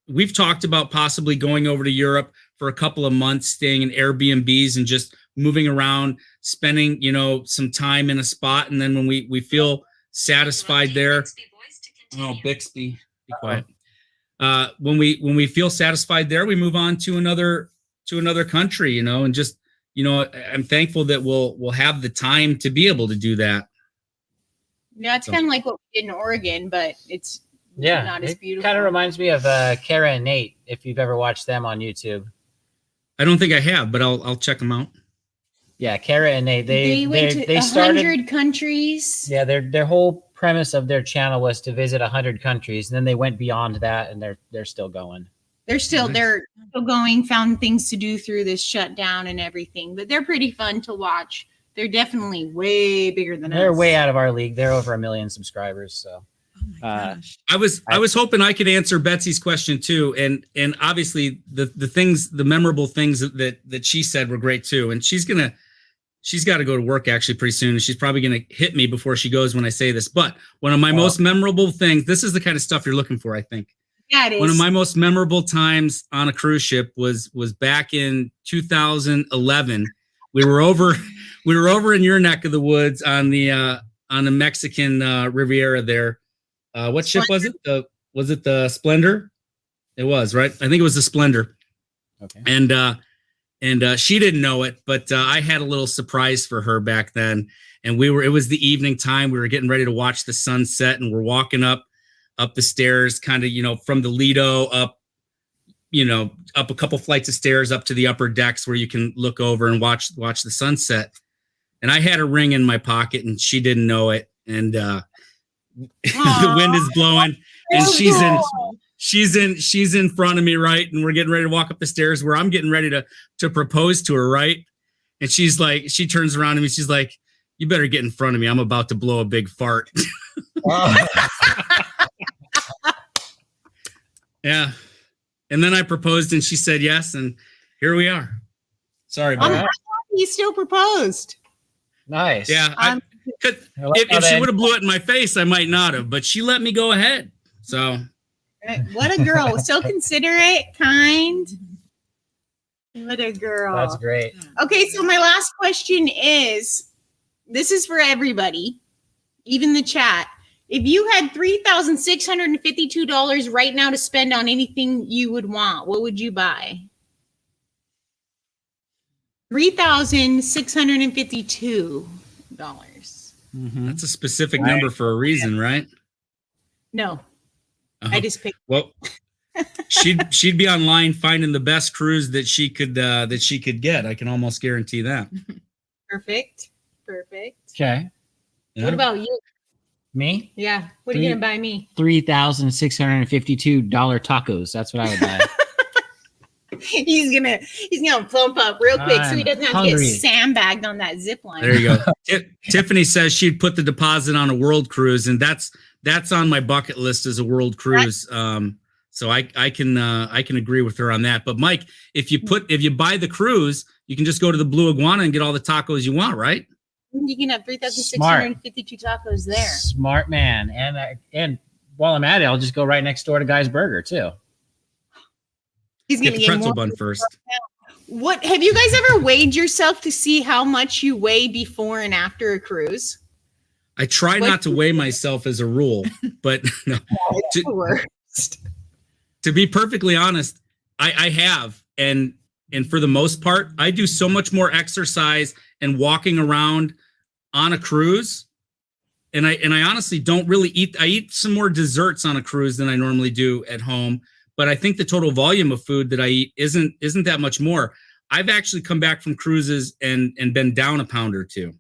We've talked about possibly going over to Europe for a couple of months, staying in Airbnbs and just moving around, spending, some time in a spot. And then when we feel satisfied there, oh, Bixby, be quiet. When we feel satisfied there, we move on to another country, and just, I'm thankful that we'll have the time to be able to do that. Yeah, it's kind of like what we did in Oregon, but it's not as beautiful. Kind of reminds me of Kara and Nate, if you've ever watched them on YouTube. I don't think I have, but I'll check them out. Yeah, Kara and Nate. They went to 100 countries. Yeah, their whole premise of their channel was to visit 100 countries, and then they went beyond that, and they're still going. They're still going, found things to do through this shutdown and everything, but they're pretty fun to watch. They're definitely way bigger than us. They're way out of our league. They're over 1 million subscribers. So Oh my gosh. I was hoping I could answer Betsy's question too, and obviously the memorable things that she said were great too. And she's got to go to work actually pretty soon, and she's probably gonna hit me before she goes when I say this. But one of my most memorable things, this is the kind of stuff you're looking for, I think. Yeah, it is. One of my most memorable times on a cruise ship was back in 2011. We were over in your neck of the woods on the Mexican Riviera there. What ship was it? Was it the Splendor? It was, right? I think it was the Splendor. okay. And she didn't know it, but I had a little surprise for her back then. And it was the evening time. We were getting ready to watch the sunset, and we're walking up the stairs, kind of, from the Lido up a couple flights of stairs up to the upper decks where you can look over and watch the sunset. And I had a ring in my pocket, and she didn't know it. And the wind is blowing, and she's in front of me, right? And we're getting ready to walk up the stairs where I'm getting ready to propose to her, right? And she's like, she turns around to me, she's like, "You better get in front of me. I'm about to blow a big fart." Yeah. And then I proposed, and she said yes, and here we are. Sorry about that. You still proposed. Nice. Yeah. If she would have blew it in my face, I might not have, but she let me go ahead. So What a girl. So considerate, kind. What a girl. That's great. Okay, so my last question is, this is for everybody, even the chat. If you had $3,652 right now to spend on anything you would want, what would you buy? $3,652. that's a specific number for a reason, right? No, Uh-huh. I just picked. Well, she'd be online finding the best cruise that she could get. I can almost guarantee that. Perfect. Okay. Yeah. What about you? Me? Yeah. What are you gonna buy me? $3,652 tacos. That's what I would buy. He's gonna plump up real quick so he doesn't have to hungry. get sandbagged on that zip line. There you go. Tiffany says she'd put the deposit on a world cruise, and that's on my bucket list as a world cruise. So I can agree with her on that. But Mike, if you buy the cruise, you can just go to the Blue Iguana and get all the tacos you want, right? You can have 3,652 tacos there. Smart man. And while I'm at it, I'll just go right next door to Guy's Burger too. He's Get gonna the get pretzel more. bun first. What have you guys ever weighed yourself to see how much you weigh before and after a cruise? I try not to weigh myself as a rule, but no. It's the worst. to be perfectly honest, I have, and for the most part, I do so much more exercise and walking around on a cruise. And I honestly don't really eat. I eat some more desserts on a cruise than I normally do at home. But I think the total volume of food that I eat isn't that much more. I've actually come back from cruises and been down a pound or two.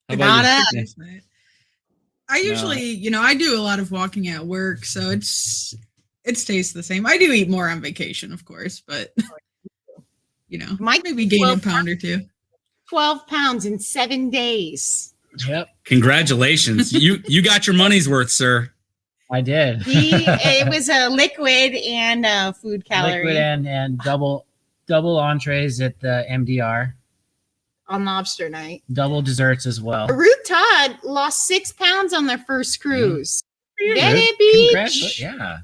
Not us. I usually, I do a lot of walking at work, so it stays the same. I do eat more on vacation, of course, but maybe gain a pound or two. 12 pounds in 7 days. Yep. Congratulations. You got your money's worth, sir. I did. It was a liquid and food calorie. Liquid and double entrees at the MDR. On lobster night. Double desserts as well. Ruth Todd lost 6 pounds on their first cruise. Get it, beach. Yeah.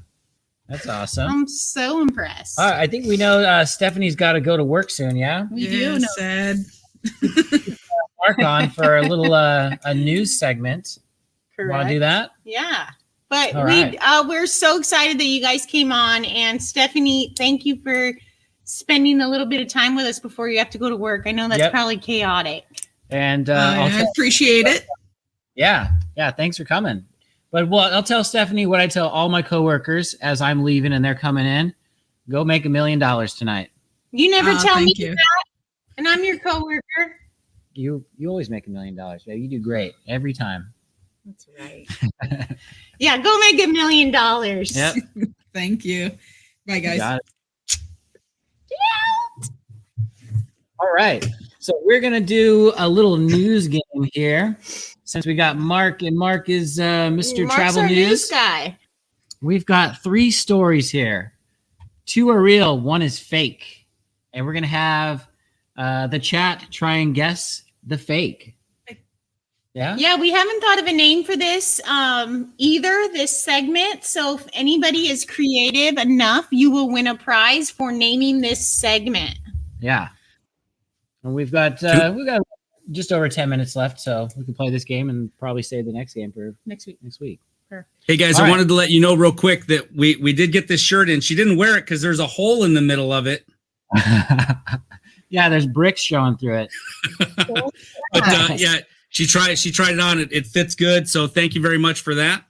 That's awesome. I'm so impressed. All right, I think we know Stephanie's got to go to work soon, yeah? We do know. Sad. Mark on for a little a news segment. Correct. Want to do that? Yeah. But All right. we're so excited that you guys came on. And Stephanie, thank you for spending a little bit of time with us before you have to go to work. I know that's probably chaotic. And I appreciate it. Yeah. Thanks for coming. But I'll tell Stephanie what I tell all my coworkers as I'm leaving and they're coming in. Go make $1 million tonight. You never tell me you. that, and I'm your coworker. You always make $1 million, baby. You do great every time. That's right. Yeah, go make $1 million. Yep. Thank you. Bye, guys. Got it. All right. So we're going to do a little news game here since we got Mark, and Mark is Mr. Mark's Travel our News guy. We've got 3 stories here. 2 are real, 1 is fake. And we're going to have the chat try and guess the fake. Yeah? Yeah, we haven't thought of a name for this either, this segment. So if anybody is creative enough, you will win a prize for naming this segment. Yeah. And we've got just over 10 minutes left, so we can play this game and probably save the next game for next week. Hey guys, I wanted to let you know real quick that we did get this shirt in. She didn't wear it because there's a hole in the middle of it. Yeah, there's bricks showing through it. But yeah, she tried it on. It fits good. So thank you very much for that.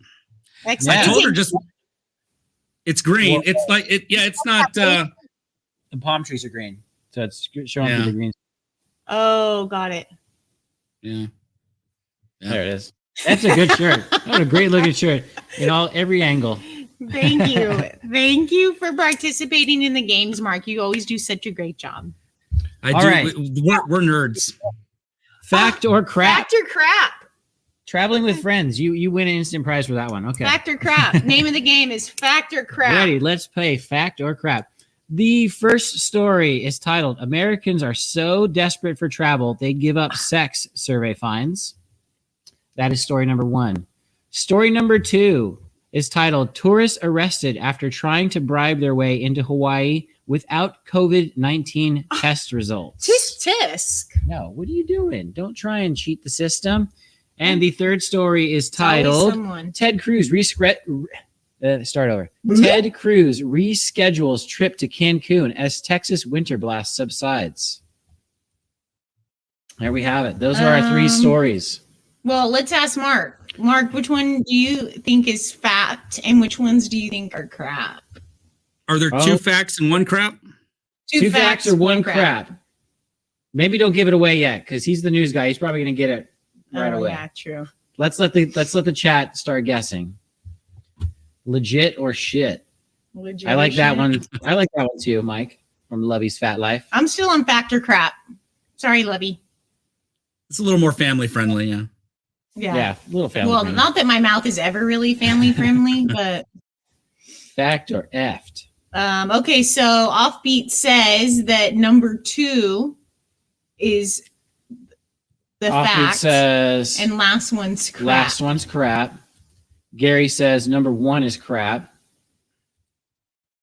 Excellent. I told her it's green. Well, it's like it. Yeah, it's not. The palm trees are green, so it's showing through the green. Oh, got it. Yeah. There it is. That's a good shirt. What a great looking shirt in every angle. Thank you. Thank you for participating in the games, Mark. You always do such a great job. I All do. right. We're nerds. Fact or crap? Fact or crap? Traveling with friends. You win an instant prize for that one. Okay. Fact or crap. Name of the game is fact or crap. Ready? Let's play fact or crap. The first story is titled "Americans Are So Desperate for Travel They Give Up Sex Survey Finds." That is story number 1. Story number 2 is titled "Tourists Arrested After Trying to Bribe Their Way into Hawaii Without COVID-19 Test Results." Tisk. No, what are you doing? Don't try and cheat the system. And the third story is titled "Ted Cruz Ted Cruz reschedules trip to Cancun as Texas winter blast subsides." There we have it. Those are our 3 stories. Well, let's ask Mark. Mark, which one do you think is fact and which ones do you think are crap? Are there 2 facts and 1 crap? 2 facts or 1 crap? Maybe don't give it away yet because he's the news guy. He's probably going to get it right away. Yeah, true. Let's let the chat start guessing. Legit or shit? Legit I like that shit. one. I like that one too, Mike, from Lovey's Fat Life. I'm still on fact or crap. Sorry, Lovey. It's a little more family friendly, yeah. Yeah, a little family Well, friendly. not that my mouth is ever really family friendly, but Fact or effed? Okay, so Offbeat says that number 2 is the Offbeat fact, says and last one's crap. last one's crap. Gary says number 1 is crap.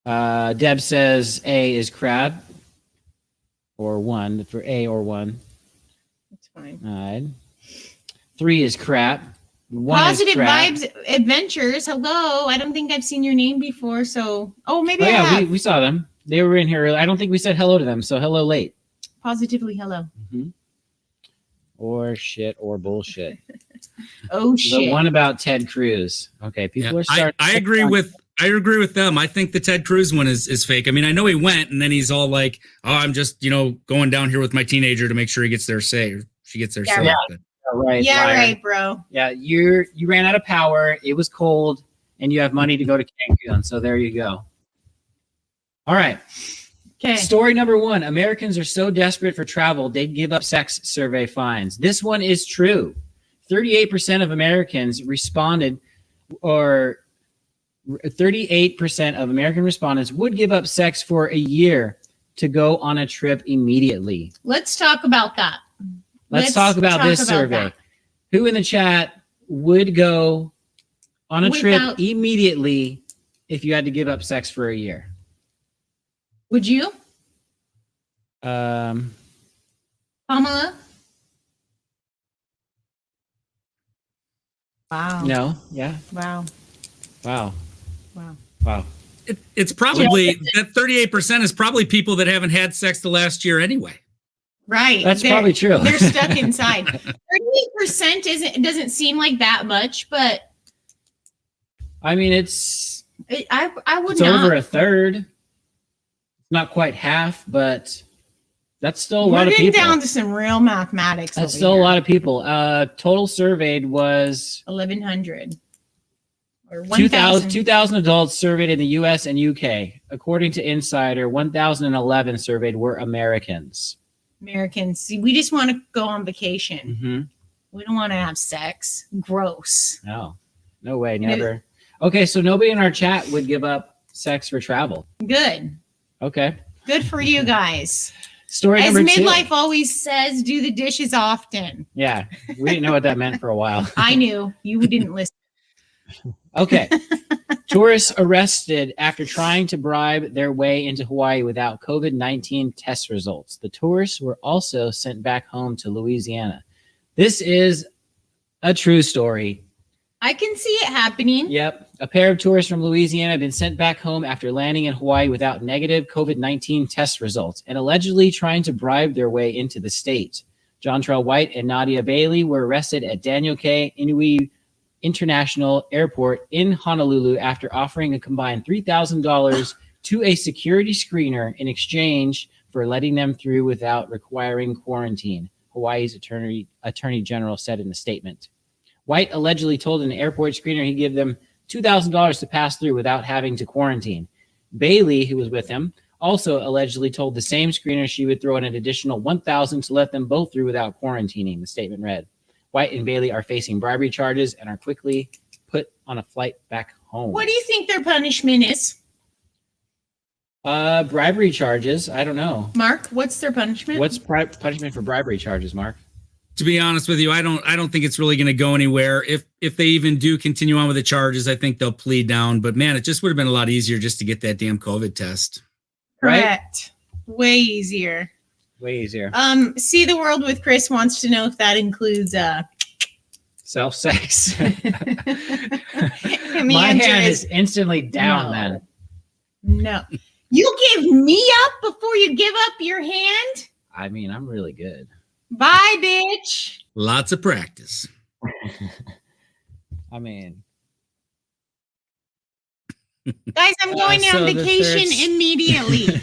Deb says A is crap. Or 1 for A or 1. That's fine. All right. 3 is crap. One is Positive crap. Vibes Adventures. Hello. I don't think I've seen your name before. So, maybe Oh, I yeah, have. we saw them. They were in here earlier. I don't think we said hello to them, so hello late. Positively hello. Mm-hmm. Or shit or bullshit. Oh, shit. The one about Ted Cruz. Okay, people are starting. I agree with them. I think the Ted Cruz one is fake. I mean, I know he went, and then he's all like, "Oh, I'm just going down here with my teenager to make sure he gets there safe. She gets there safe." Right. But, Right, yeah, liar. right, bro. Yeah, you ran out of power. It was cold, and you have money to go to Cancun. So there you go. All right. Okay. Story number 1. Americans are so desperate for travel, they'd give up sex, survey finds. This one is true. 38% of Americans responded, or 38% of American respondents would give up sex for a year to go on a trip immediately. Let's talk about that. Let's talk about this survey. that. Who in the chat would go on a trip Without- immediately if you had to give up sex for a year? Would you, Um, Pamela? Wow. no. Yeah. Wow. Wow. Wow. Wow. it's probably that 38% is probably people that haven't had sex the last year anyway. Right. That's probably true. They're stuck inside. 38% doesn't seem like that much, but I mean, it's I would it's not. over a third. Not quite half, but that's still a We're lot of getting people. down to some real mathematics. That's over still here. a lot of people. Total surveyed was 1,100 or 2,000 1,000. adults surveyed in the U.S. and U.K. According to Insider, 1,011 surveyed were Americans. Americans. See, we just want to go on vacation. Mm-hmm. We don't want to have sex. Gross. No way, never. Okay, so nobody in our chat would give up sex for travel. Good. Okay. Good for you guys. Story As number 2. midlife always says, do the dishes often. Yeah, we didn't know what that meant for a while. I knew. You didn't listen. Okay. Tourists arrested after trying to bribe their way into Hawaii without COVID-19 test results. The tourists were also sent back home to Louisiana. This is a true story. I can see it happening. Yep. A pair of tourists from Louisiana have been sent back home after landing in Hawaii without negative COVID-19 test results and allegedly trying to bribe their way into the state. John Terrell White and Nadia Bailey were arrested at Daniel K. Inouye International Airport in Honolulu after offering a combined $3,000 to a security screener in exchange for letting them through without requiring quarantine, Hawaii's attorney general said in a statement. White allegedly told an airport screener he'd give them $2,000 to pass through without having to quarantine. Bailey, who was with him, also allegedly told the same screener she would throw in an additional $1,000 to let them both through without quarantining, the statement read. White and Bailey are facing bribery charges and are quickly put on a flight back home. What do you think their punishment is? Bribery charges. I don't know. Mark, what's their punishment? What's punishment for bribery charges, Mark? To be honest with you, I don't think it's really going to go anywhere. If they even do continue on with the charges, I think they'll plead down. But man, it just would have been a lot easier just to get that damn COVID test. Correct. Right? Way easier. Way easier. See the World with Chris wants to know if that includes self-sex. And My hand is instantly down, no. man. No. You give me up before you give up your hand? I mean, I'm really good. Bye, bitch. Lots of practice. I mean, guys, I'm going on vacation immediately.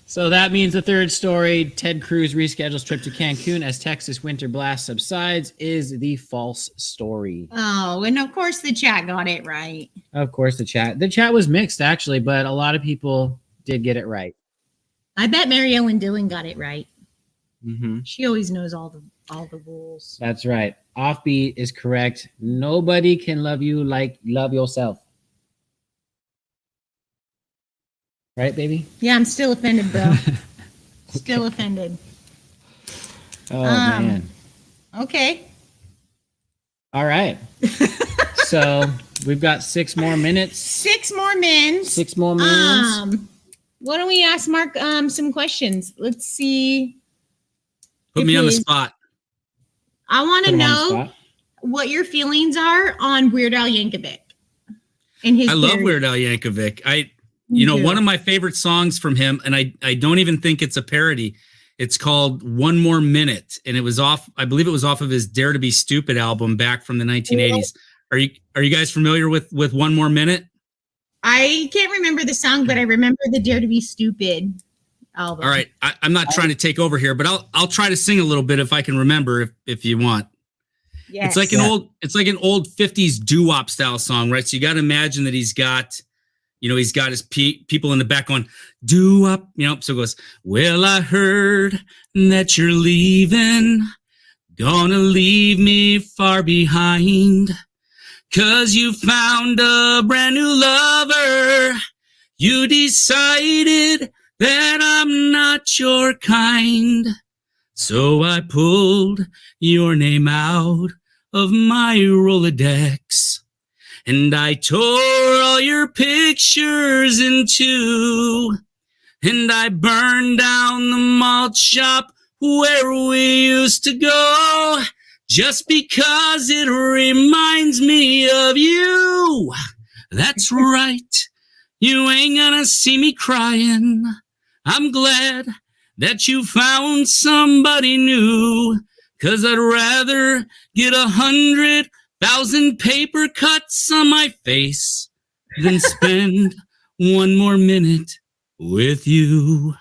So that means the third story, Ted Cruz reschedules trip to Cancun as Texas winter blast subsides, is the false story. Oh, and of course the chat got it right. Of course, the chat was mixed actually, but a lot of people did get it right. I bet Mary Ellen Dillon got it right. Mm-hmm. She always knows all the rules. That's right. Offbeat is correct. Nobody can love you like love yourself. Right, baby? Yeah, I'm still offended, bro. Still offended. Oh, man. Okay. All right. So we've got 6 more minutes. 6 more minutes. 6 more minutes. Why don't we ask Mark some questions? Let's see. Put me on the spot. I want to Put him on the know spot. what your feelings are on Weird Al Yankovic and his. I love parody. Weird Al Yankovic. One of my favorite songs from him, and I don't even think it's a parody. It's called One More Minute, and it was off, I believe it was off of his Dare to Be Stupid album back from the 1980s. Are you guys familiar with One More Minute? I can't remember the song, but I remember the Dare to Be Stupid album. All right, I'm not trying to take over here, but I'll try to sing a little bit if I can remember, if you want. Yes. It's like an old 50s doo-wop style song, right? So you got to imagine that he's got his people in the back going, doo-wop, so it goes, well, I heard that you're leaving, gonna leave me far behind, 'cause you found a brand new lover, you decided that I'm not your kind, so I pulled your name out of my Rolodex, and I tore all your pictures in two, and I burned down the malt shop where we used to go, just because it reminds me of you. That's right, you ain't gonna see me crying. I'm glad that you found somebody new, 'cause I'd rather get 100,000 paper cuts on my face than spend one more minute with you.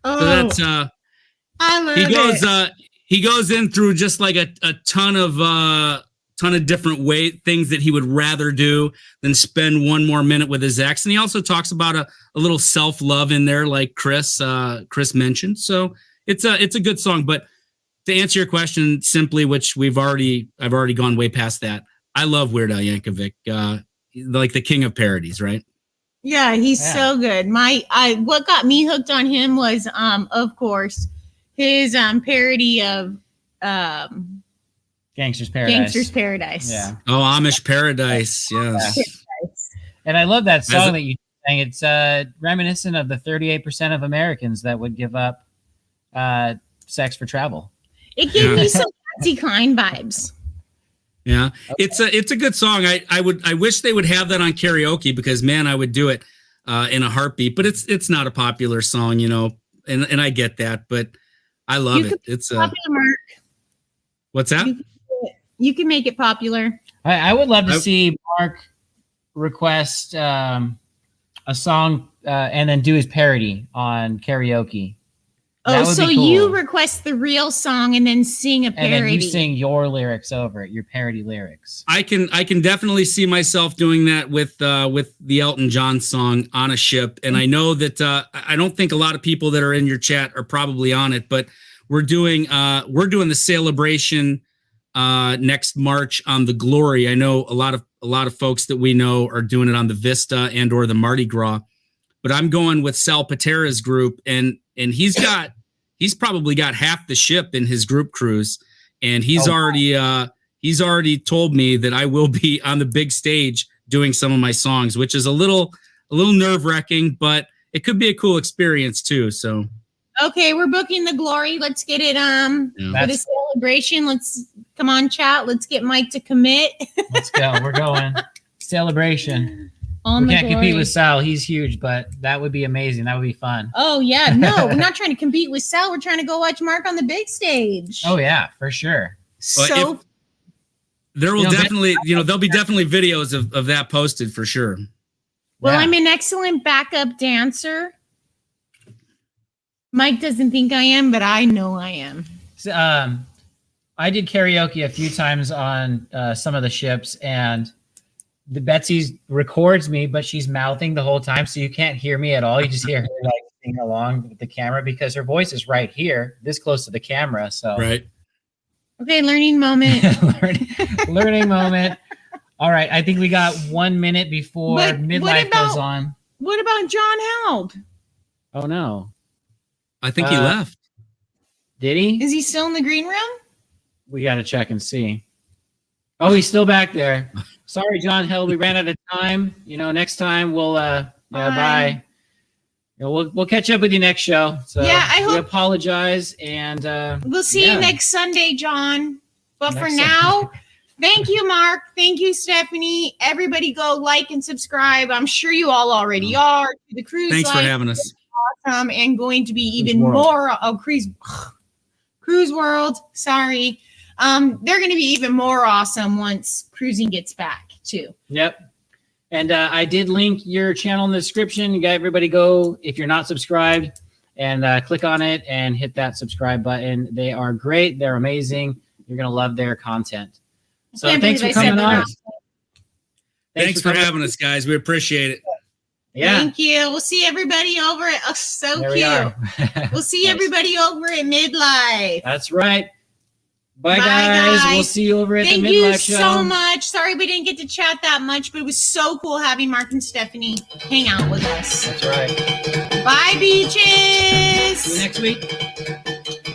Oh, So that's I love it. He goes in through just like a ton of different things that he would rather do than spend one more minute with his ex. And he also talks about a little self-love in there, like Chris mentioned. So it's a good song. But to answer your question simply, which I've already gone way past that, I love Weird Al Yankovic, like the king of parodies, right? Yeah, he's so good. What got me hooked on him was, of course, his parody of Gangster's Paradise. Gangster's Paradise. Yeah. Oh, Amish Paradise. Yes. And I love that song that you sang. It's reminiscent of the 38% of Americans that would give up sex for travel. It gave me some Patsy Cline vibes. Yeah, okay. It's a good song. I wish they would have that on karaoke, because man, I would do it in a heartbeat. But it's not a popular song, and I get that, but I love it. It's popular, Mark. What's that? You can make it popular. I would love to see Mark request a song and then do his parody on karaoke. Oh, so cool. You request the real song and then sing a parody. And then you sing your lyrics over it, your parody lyrics. I can definitely see myself doing that with the Elton John song On a Ship. And I know that I don't think a lot of people that are in your chat are probably on it, but we're doing the celebration next March on the Glory. I know a lot of folks that we know are doing it on the Vista and or the Mardi Gras, but I'm going with Sal Patera's group, and he's probably got half the ship in his group cruise, and he's already told me that I will be on the big stage doing some of my songs, which is a little nerve-wracking, but it could be a cool experience too. So okay, we're booking the Glory. Let's get it for the celebration. Let's come on, chat. Let's get Mike to commit. Let's go. We're going celebration. We can't compete with Sal. He's huge, but that would be amazing. That would be fun. Oh yeah, no, we're not trying to compete with Sal. We're trying to go watch Mark on the big stage. Oh yeah, for sure. So there will there'll be definitely videos of that posted for sure. Well, yeah. I'm an excellent backup dancer. Mike doesn't think I am, but I know I am. So, I did karaoke a few times on some of the ships, and the Betsy records me, but she's mouthing the whole time, so you can't hear me at all. You just hear her like singing along with the camera because her voice is right here, this close to the camera. So right. Okay, learning moment. learning moment. All right, I think we got 1 minute before midlife goes on. What about John Held? Oh no, I think he left. Did he? Is he still in the green room? We got to check and see. Oh, he's still back there. Sorry, John Held. We ran out of time. Next time we'll bye. We'll catch up with you next show. So Yeah, I we hope- apologize, and We'll see you next Sunday, John. But for now, thank you, Mark. Thank you, Stephanie. Everybody go like and subscribe. I'm sure you all already are. To the Cruise Thanks for Life. having us. Awesome, and going to be even World. more. Oh, Cruise World. Sorry. They're going to be even more awesome once cruising gets back too. Yep. And I did link your channel in the description. You got everybody go, if you're not subscribed, and click on it and hit that subscribe button. They are great. They're amazing. You're going to love their content. So Can't thanks for believe I said coming the on. wrong Thanks for coming. having us, guys. We appreciate it. Yeah. Thank you. We'll see everybody over at so There we cute. are. We'll see Nice. everybody over at Midlife. That's right. Bye, Bye, guys. guys. We'll see you over at Thank the you Midlife show. so much. Sorry we didn't get to chat that much, but it was so cool having Mark and Stephanie hang out with us. That's right. Bye, beaches. See you next week.